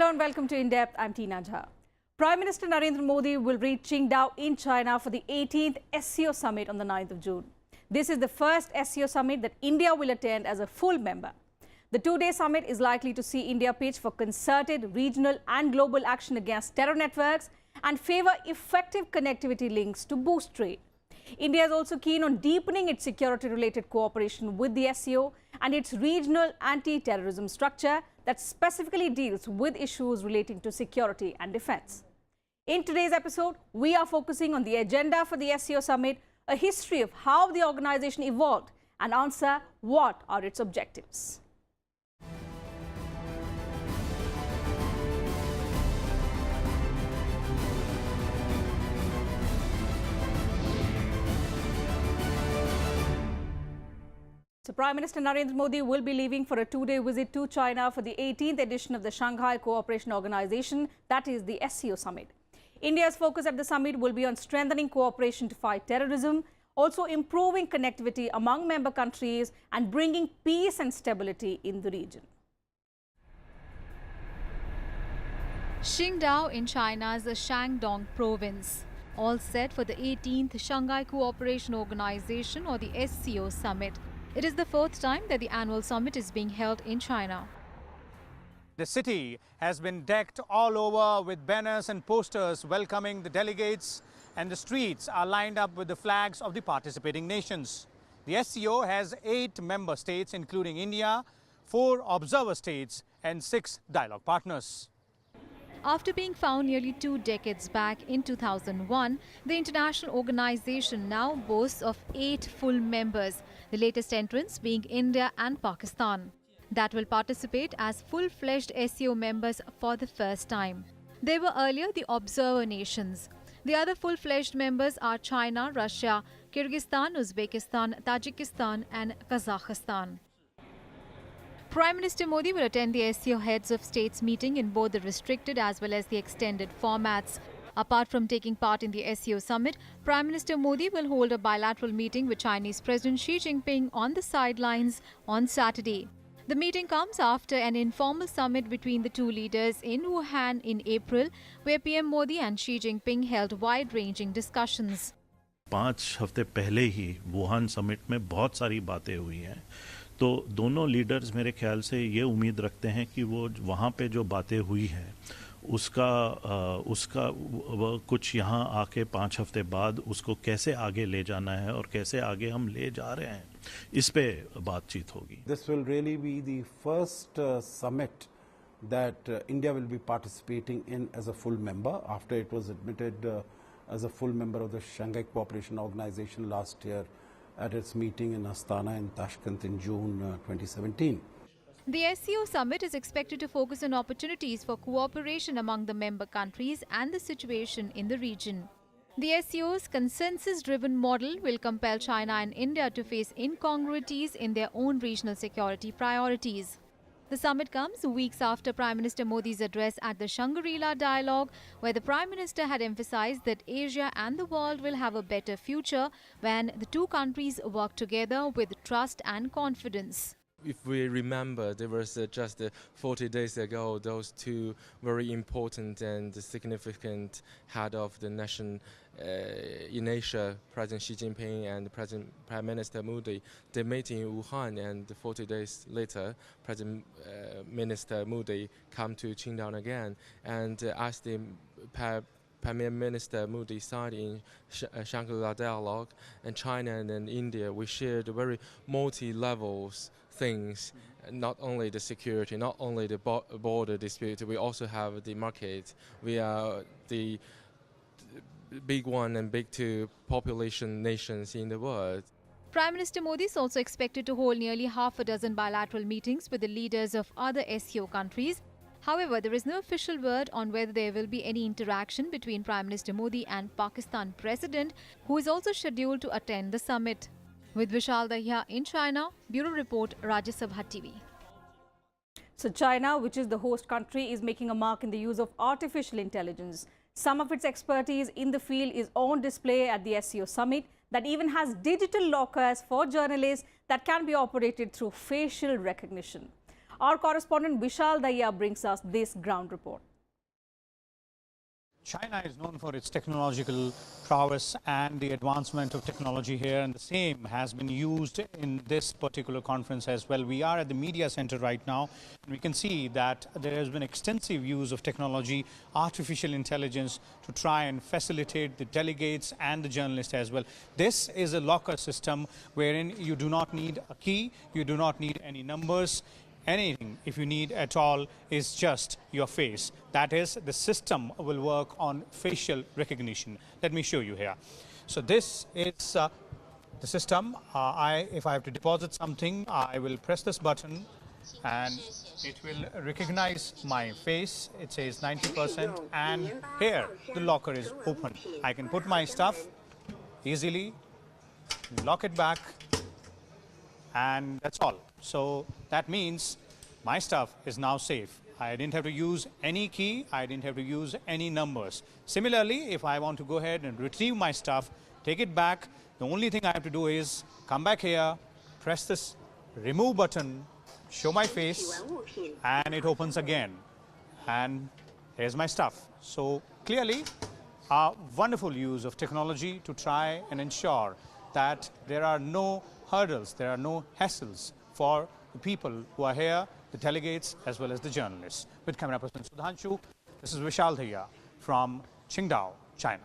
Hello and welcome to In Depth. I'm Tina Jha. Prime Minister Narendra Modi will reach Qingdao in China for the 18th SCO Summit on the 9th of June. This is the first SCO Summit that India will attend as a full member. The two-day summit is likely to see India pitch for concerted regional and global action against terror networks and favour effective connectivity links to boost trade. India is also keen on deepening its security-related cooperation with the SCO and its regional anti-terrorism structure that specifically deals with issues relating to security and defence. In today's episode, we are focusing on the agenda for the SCO Summit, a history of how the organisation evolved, and answer what are its objectives. So Prime Minister Narendra Modi will be leaving for a two-day visit to China for the 18th edition of the Shanghai Cooperation Organization, that is the SCO Summit. India's focus at the summit will be on strengthening cooperation to fight terrorism, also improving connectivity among member countries and bringing peace and stability in the region. Qingdao in China's Shandong province, all set for the 18th Shanghai Cooperation Organization or the SCO Summit. It is the fourth time that the annual summit is being held in China. The city has been decked all over with banners and posters welcoming the delegates, and the streets are lined up with the flags of the participating nations. The SCO has 8 member states including India, 4 observer states and 6 dialogue partners. After being found nearly 2 decades back in 2001, the international organization now boasts of 8 full members, the latest entrants being India and Pakistan, that will participate as full-fledged SCO members for the first time. They were earlier the observer nations. The other full-fledged members are China, Russia, Kyrgyzstan, Uzbekistan, Tajikistan and Kazakhstan. Prime Minister Modi will attend the SCO Heads of States meeting in both the restricted as well as the extended formats. Apart from taking part in the SCO Summit, Prime Minister Modi will hold a bilateral meeting with Chinese President Xi Jinping on the sidelines on Saturday. The meeting comes after an informal summit between the two leaders in Wuhan in April, where PM Modi and Xi Jinping held wide-ranging discussions. 5 हफ्ते पहले ही Wuhan summit में बहुत सारी बातें हुई हैं, तो दोनों लीडर्स मेरे ख्याल से ये उम्मीद रखते हैं कि वो वहाँ पे जो बातें हुई हैं उसका कुछ यहाँ आके 5 हफ्ते बाद उसको कैसे आगे ले जाना है और कैसे आगे हम ले जा रहे हैं, इस पे बातचीत होगी. This will really be the first summit that India will be participating in as a full member after it was admitted as a full member of the Shanghai Cooperation Organization last year at its meeting in Astana in Tashkent in June 2017. The SCO Summit is expected to focus on opportunities for cooperation among the member countries and the situation in the region. The SCO's consensus-driven model will compel China and India to face incongruities in their own regional security priorities. The summit comes weeks after Prime Minister Modi's address at the Shangri-La Dialogue, where the Prime Minister had emphasized that Asia and the world will have a better future when the two countries work together with trust and confidence. If we remember, there was just 40 days ago, those two very important and significant head of the nation in Asia, President Xi Jinping and Prime Minister Modi, they met in Wuhan, and 40 days later, President Minister Modi come to Qingdao again, and as the Prime Minister Modi signed in Shangri-La Dialogue, and China and India, we shared very multi-levels things, not only the security, not only the border dispute, we also have the market. We are the big one and big 2 population nations in the world. Prime Minister Modi is also expected to hold nearly half a dozen bilateral meetings with the leaders of other SCO countries. However, there is no official word on whether there will be any interaction between Prime Minister Modi and Pakistan President, who is also scheduled to attend the summit. With Vishal Dahiya in China, Bureau Report, Rajya Sabha TV. So China, which is the host country, is making a mark in the use of artificial intelligence. Some of its expertise in the field is on display at the SCO Summit that even has digital lockers for journalists that can be operated through facial recognition. Our correspondent Vishal Daya brings us this ground report. China is known for its technological prowess and the advancement of technology here, and the same has been used in this particular conference as well. We are at the media center right now, and we can see that there has been extensive use of technology, artificial intelligence, to try and facilitate the delegates and the journalists as well. This is a locker system wherein you do not need a key, you do not need any numbers. Anything, if you need at all, is just your face. That is, the system will work on facial recognition. Let me show you here. So this is the system. If I have to deposit something, I will press this button and it will recognize my face. It says 90%, and here the locker is open. I can put my stuff easily, lock it back, and that's all. So that means my stuff is now safe. I didn't have to use any key. I didn't have to use any numbers. Similarly, if I want to go ahead and retrieve my stuff, take it back, the only thing I have to do is come back here, press this remove button, show my face, and it opens again. And here's my stuff. So clearly, a wonderful use of technology to try and ensure that there are no hurdles, there are no hassles for the people who are here, the delegates as well as the journalists. With camera person Sudhanshu, this is Vishal Dhaya from Qingdao, China.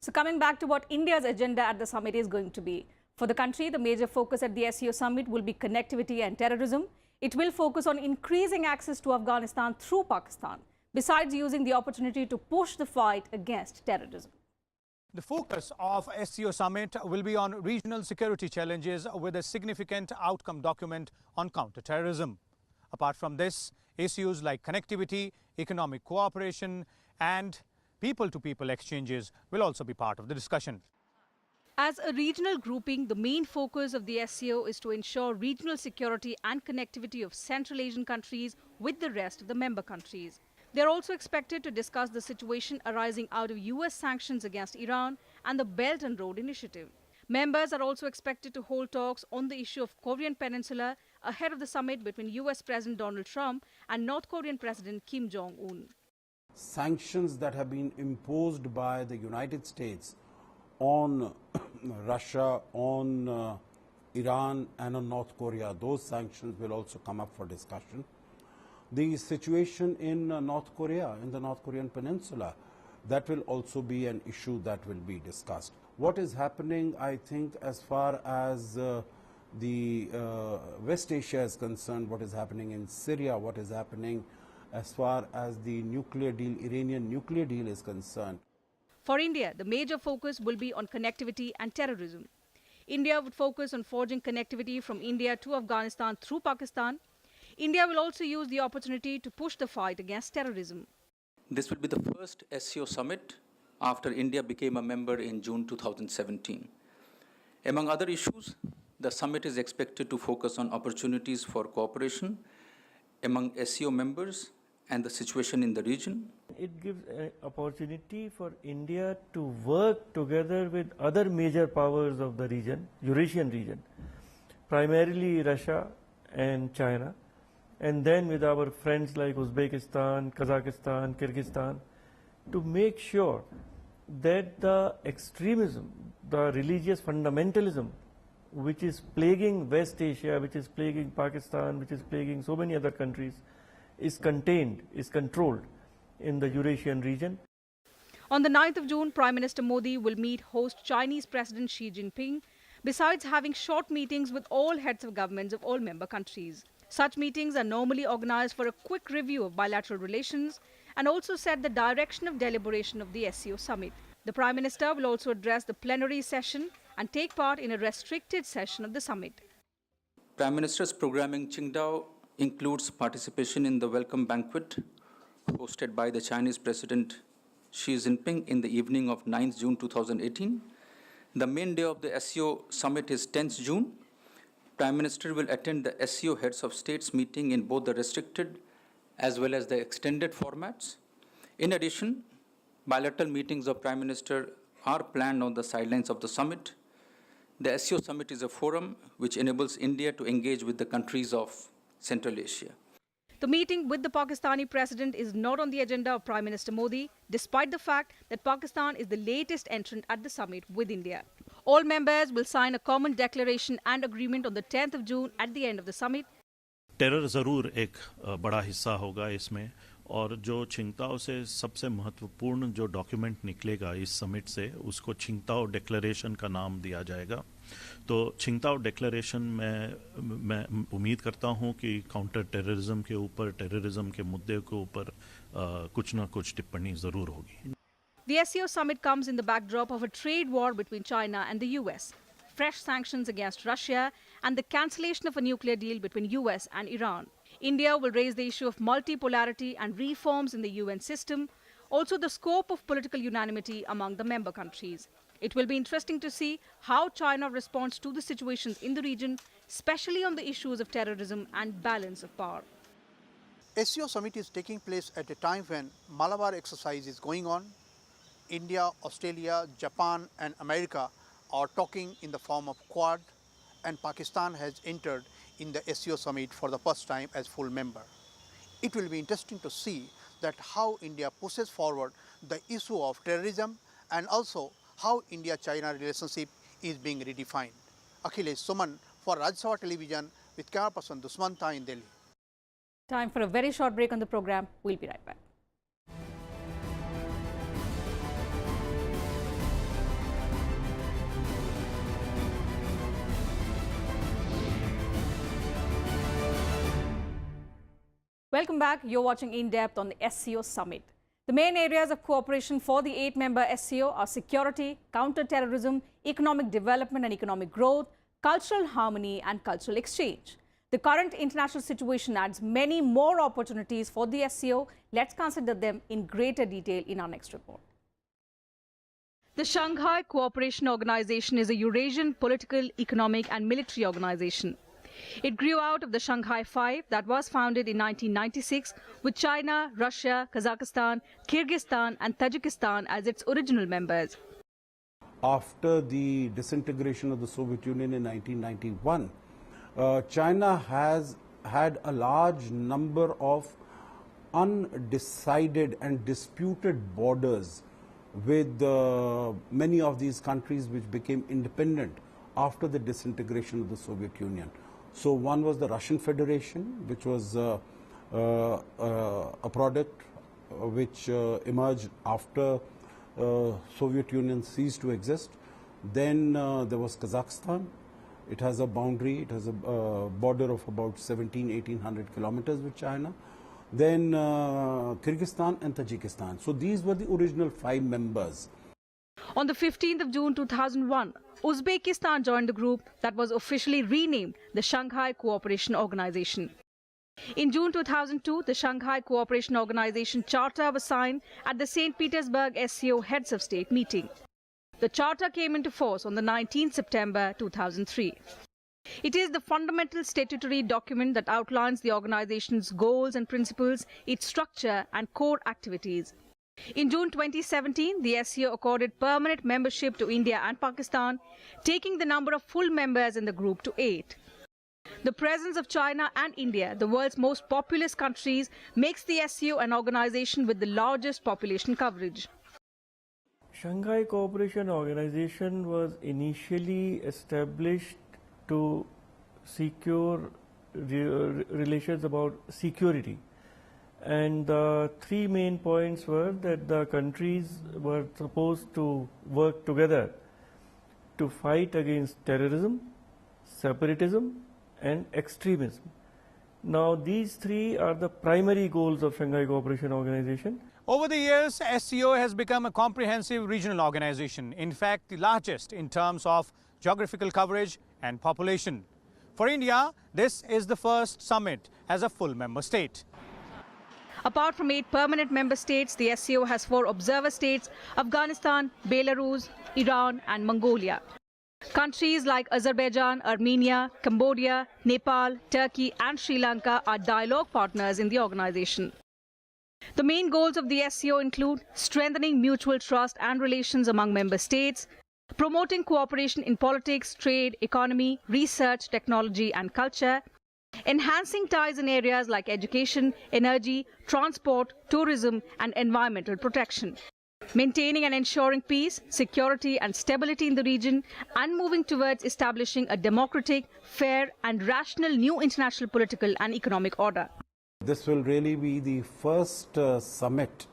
So coming back to what India's agenda at the summit is going to be. For the country, the major focus at the SCO Summit will be connectivity and terrorism. It will focus on increasing access to Afghanistan through Pakistan, besides using the opportunity to push the fight against terrorism. The focus of SCO Summit will be on regional security challenges with a significant outcome document on counter-terrorism. Apart from this, issues like connectivity, economic cooperation and people-to-people exchanges will also be part of the discussion. As a regional grouping, the main focus of the SCO is to ensure regional security and connectivity of Central Asian countries with the rest of the member countries. They are also expected to discuss the situation arising out of US sanctions against Iran and the Belt and Road Initiative. Members are also expected to hold talks on the issue of Korean Peninsula ahead of the summit between US President Donald Trump and North Korean President Kim Jong-un. Sanctions that have been imposed by the United States on Russia, on Iran and on North Korea, those sanctions will also come up for discussion. The situation in North Korea, in the North Korean Peninsula, that will also be an issue that will be discussed. What is happening, I think, as far as the West Asia is concerned, what is happening in Syria, what is happening as far as the nuclear deal, Iranian nuclear deal is concerned. For India, the major focus will be on connectivity and terrorism. India would focus on forging connectivity from India to Afghanistan through Pakistan. India will also use the opportunity to push the fight against terrorism. This will be the first SCO summit after India became a member in June 2017. Among other issues, the summit is expected to focus on opportunities for cooperation among SCO members and the situation in the region. It gives an opportunity for India to work together with other major powers of the region, Eurasian region, primarily Russia and China, and then with our friends like Uzbekistan, Kazakhstan, Kyrgyzstan, to make sure that the extremism, the religious fundamentalism, which is plaguing West Asia, which is plaguing Pakistan, which is plaguing so many other countries, is contained, is controlled in the Eurasian region. On the 9th of June, Prime Minister Modi will meet host Chinese President Xi Jinping, besides having short meetings with all heads of governments of all member countries. Such meetings are normally organized for a quick review of bilateral relations and also set the direction of deliberation of the SCO Summit. The Prime Minister will also address the plenary session and take part in a restricted session of the summit. Prime Minister's programming Qingdao includes participation in the welcome banquet hosted by the Chinese President Xi Jinping in the evening of 9th June 2018. The main day of the SCO Summit is 10th June. Prime Minister will attend the SCO Heads of States meeting in both the restricted as well as the extended formats. In addition, bilateral meetings of Prime Minister are planned on the sidelines of the summit. The SCO Summit is a forum which enables India to engage with the countries of Central Asia. The meeting with the Pakistani president is not on the agenda of Prime Minister Modi, despite the fact that Pakistan is the latest entrant at the summit with India. All members will sign a common declaration and agreement on the 10th of June at the end of the summit. Terror ज़रूर एक बड़ा हिस्सा होगा इसमें, और जो छिंगताओ से सबसे महत्वपूर्ण जो डॉक्यूमेंट निकलेगा इस समिट से, उसको छिंगताओ डिक्लेरेशन का नाम दिया जाएगा। तो छिंगताओ डिक्लेरेशन में मैं उम्मीद करता हूं कि काउंटर टेररिज्म के ऊपर, टेररिज्म के मुद्दे के ऊपर कुछ ना कुछ टिप्पणी ज़रूर होगी। The SCO summit comes in the backdrop of a trade war between China and the US, fresh sanctions against Russia, and the cancellation of a nuclear deal between US and Iran. India will raise the issue of multipolarity and reforms in the UN system, also the scope of political unanimity among the member countries. It will be interesting to see how China responds to the situations in the region, especially on the issues of terrorism and balance of power. SCO Summit is taking place at a time when Malabar exercise is going on. India, Australia, Japan and America are talking in the form of Quad, and Pakistan has entered in the SCO Summit for the first time as full member. It will be interesting to see that how India pushes forward the issue of terrorism and also how India-China relationship is being redefined. Akhilesh Suman for Rajya Sabha Television with camera person Dusmanta in Delhi. Time for a very short break on the program. We'll be right back. Welcome back. You're watching In Depth on the SCO Summit. The main areas of cooperation for the 8-member SCO are security, counter-terrorism, economic development and economic growth, cultural harmony and cultural exchange. The current international situation adds many more opportunities for the SCO. Let's consider them in greater detail in our next report. The Shanghai Cooperation Organization is a Eurasian political, economic and military organization. It grew out of the Shanghai Five that was founded in 1996 with China, Russia, Kazakhstan, Kyrgyzstan and Tajikistan as its original members. After the disintegration of the Soviet Union in 1991, China has had a large number of undecided and disputed borders with many of these countries which became independent after the disintegration of the Soviet Union. So one was the Russian Federation, which was a product which emerged after Soviet Union ceased to exist. Then there was Kazakhstan. It has a boundary, it has a border of about 1800 kilometers with China. Then Kyrgyzstan and Tajikistan. So these were the original 5 members. On the 15th of June 2001, Uzbekistan joined the group that was officially renamed the Shanghai Cooperation Organization. In June 2002, the Shanghai Cooperation Organization Charter was signed at the St. Petersburg SCO Heads of State meeting. The Charter came into force on the 19th September 2003. It is the fundamental statutory document that outlines the organization's goals and principles, its structure and core activities. In June 2017, the SCO accorded permanent membership to India and Pakistan, taking the number of full members in the group to 8. The presence of China and India, the world's most populous countries, makes the SCO an organization with the largest population coverage. Shanghai Cooperation Organization was initially established to secure relations about security. And the 3 main points were that the countries were supposed to work together to fight against terrorism, separatism and extremism. Now these 3 are the primary goals of Shanghai Cooperation Organization. Over the years, SCO has become a comprehensive regional organization, in fact the largest in terms of geographical coverage and population. For India, this is the first summit as a full member state. Apart from 8 permanent member states, the SCO has 4 observer states: Afghanistan, Belarus, Iran and Mongolia. Countries like Azerbaijan, Armenia, Cambodia, Nepal, Turkey and Sri Lanka are dialogue partners in the organization. The main goals of the SCO include strengthening mutual trust and relations among member states, promoting cooperation in politics, trade, economy, research, technology and culture, enhancing ties in areas like education, energy, transport, tourism, and environmental protection, maintaining and ensuring peace, security, and stability in the region, and moving towards establishing a democratic, fair, and rational new international political and economic order. This will really be the first summit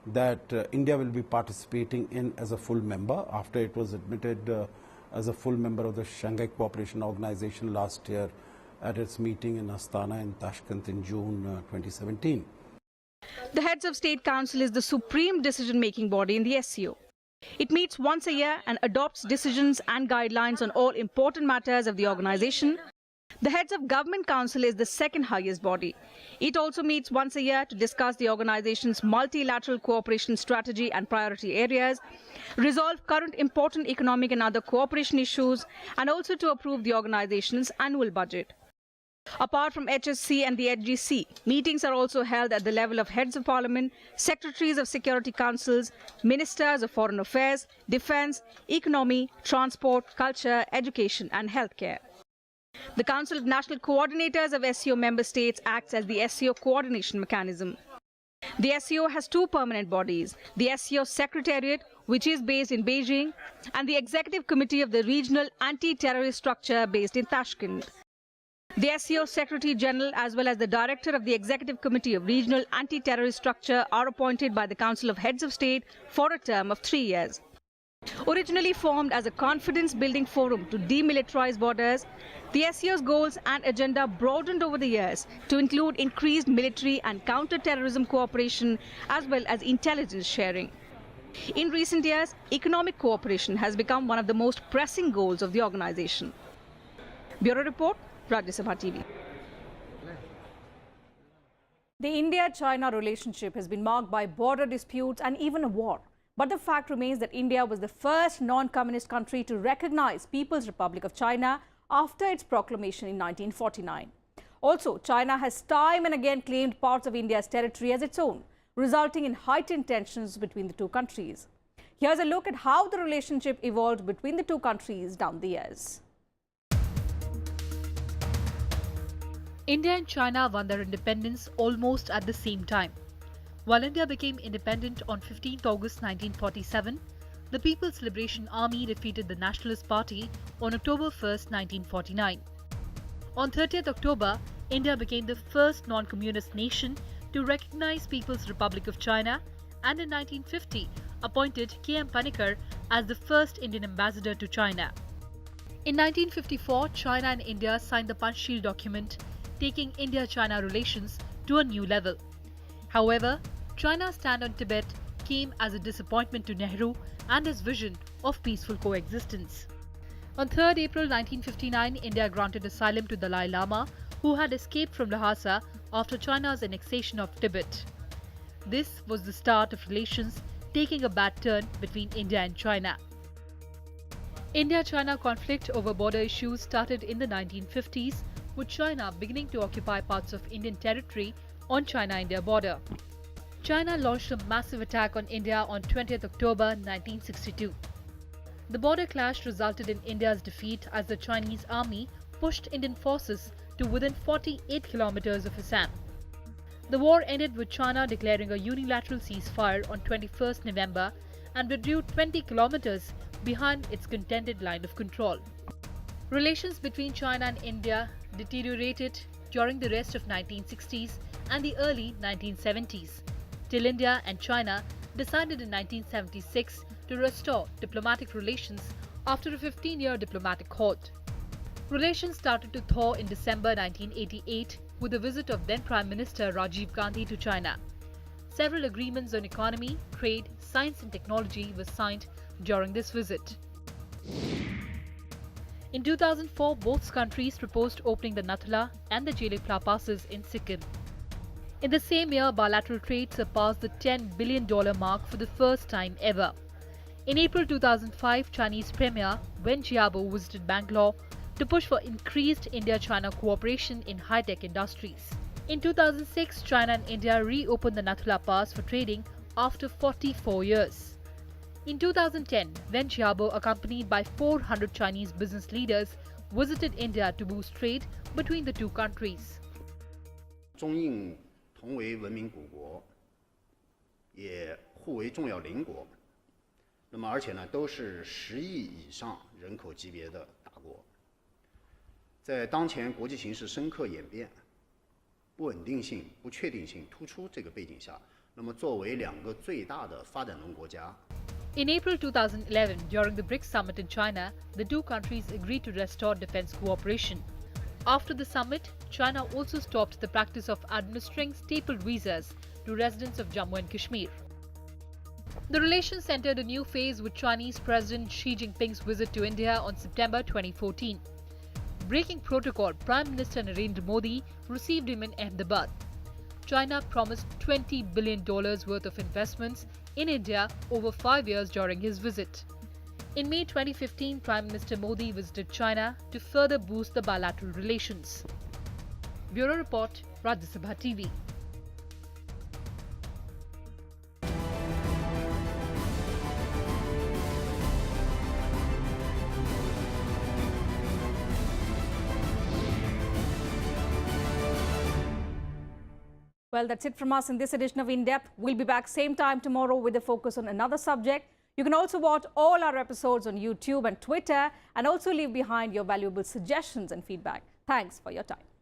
that India will be participating in as a full member after it was admitted as a full member of the Shanghai Cooperation Organization last year at its meeting in Astana in Tashkent in June 2017. The Heads of State Council is the supreme decision-making body in the SCO. It meets once a year and adopts decisions and guidelines on all important matters of the organization. The Heads of Government Council is the second highest body. It also meets once a year to discuss the organization's multilateral cooperation strategy and priority areas, resolve current important economic and other cooperation issues, and also to approve the organization's annual budget. Apart from HSC and the HGC, meetings are also held at the level of heads of parliament, secretaries of security councils, ministers of foreign affairs, defense, economy, transport, culture, education, and healthcare. The Council of National Coordinators of SCO member states acts as the SCO coordination mechanism. The SCO has two permanent bodies, the SCO Secretariat, which is based in Beijing, and the Executive Committee of the Regional Anti-Terrorist Structure based in Tashkent. The SCO Secretary General as well as the Director of the Executive Committee of Regional Anti-Terrorist Structure are appointed by the Council of Heads of State for a term of 3 years. Originally formed as a confidence-building forum to demilitarize borders, the SCO's goals and agenda broadened over the years to include increased military and counter-terrorism cooperation as well as intelligence sharing. In recent years, economic cooperation has become one of the most pressing goals of the organization. Bureau Report, Rajya Sabha TV. The India-China relationship has been marked by border disputes and even a war. But the fact remains that India was the first non-communist country to recognize People's Republic of China after its proclamation in 1949. Also, China has time and again claimed parts of India's territory as its own, resulting in heightened tensions between the two countries. Here's a look at how the relationship evolved between the two countries down the years. India and China won their independence almost at the same time. While India became independent on 15 August 1947, the People's Liberation Army defeated the Nationalist Party on October 1, 1949. On 30th October, India became the first non-communist nation to recognize People's Republic of China and in 1950 appointed K.M. Panikkar as the first Indian ambassador to China. In 1954, China and India signed the Panchsheel document, taking India-China relations to a new level. However, China's stand on Tibet came as a disappointment to Nehru and his vision of peaceful coexistence. On 3rd April 1959, India granted asylum to Dalai Lama, who had escaped from Lhasa after China's annexation of Tibet. This was the start of relations taking a bad turn between India and China. India-China conflict over border issues started in the 1950s, with China beginning to occupy parts of Indian territory on China-India border. China launched a massive attack on India on 20th October 1962. The border clash resulted in India's defeat as the Chinese army pushed Indian forces to within 48 kilometers of Assam. The war ended with China declaring a unilateral ceasefire on 21st November and withdrew 20 kilometers behind its contended line of control. Relations between China and India deteriorated during the rest of 1960s and the early 1970s, till India and China decided in 1976 to restore diplomatic relations after a 15-year diplomatic halt. Relations started to thaw in December 1988 with the visit of then Prime Minister Rajiv Gandhi to China. Several agreements on economy, trade, science and technology were signed during this visit. In 2004, both countries proposed opening the Nathula and the Jelipla passes in Sikkim. In the same year, bilateral trade surpassed the $10 billion mark for the first time ever. In April 2005, Chinese Premier Wen Jiabo visited Bangalore to push for increased India-China cooperation in high-tech industries. In 2006, China and India reopened the Nathula Pass for trading after 44 years. In 2010, Wen Jiabo, accompanied by 400 Chinese business leaders, visited India to boost trade between the two countries. 中印同为文明古国，也互为重要邻国。那么，而且呢，都是10亿以上人口级别的大国。在当前国际形势深刻演变、不稳定性、不确定性突出这个背景下，那么作为2个最大的发展中国家。 In April 2011, during the BRICS summit in China, the two countries agreed to restore defense cooperation. After the summit, China also stopped the practice of administering stapled visas to residents of Jammu and Kashmir. The relations entered a new phase with Chinese President Xi Jinping's visit to India on September 2014. Breaking protocol, Prime Minister Narendra Modi received him in Ahmedabad. China promised $20 billion worth of investments in India over 5 years during his visit. In May 2015, Prime Minister Modi visited China to further boost the bilateral relations. Bureau Report, Rajya Sabha TV. Well, that's it from us in this edition of In Depth. We'll be back same time tomorrow with a focus on another subject. You can also watch all our episodes on YouTube and Twitter, and also leave behind your valuable suggestions and feedback. Thanks for your time.